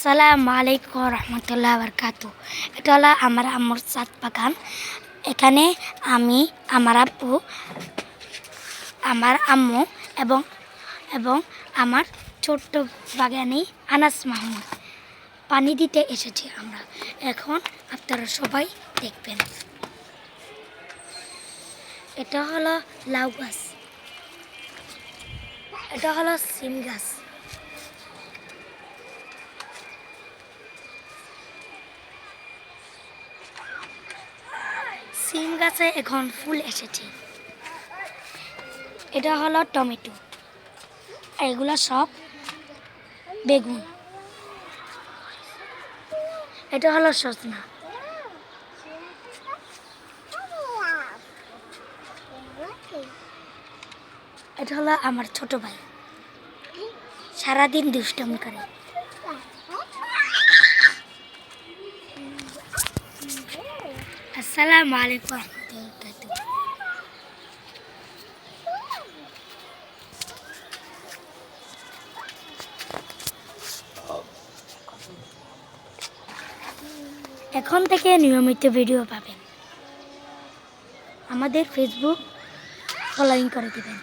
আসসালামু আলাইকুম রহমতুল্লাহ বরকাতু। এটা হলো আমার আম্মুর ছাদ বাগান। এখানে আমি, আমার আব্বু, আমার আম্মু এবং এবং আমার ছোট্ট বাগানি আনাস মাহমুদ পানি দিতে এসেছি আমরা। এখন আপনারা সবাই দেখবেন। এটা হলো লাউ গাছ, এটা হলো সিম গাছ, সিম গাছে এখন ফুল এসেছে। এটা হলো টমেটো, এগুলো সব বেগুন। এটা হলো সজনা। এটা হলো আমার ছোট ভাই, সারাদিন দুষ্টমি করে। আসসালামু আলাইকুম রহমতুল্লাহ। এখন থেকে নিয়মিত ভিডিও পাবেন। আমাদের ফেসবুক ফলোইং করে দেবেন।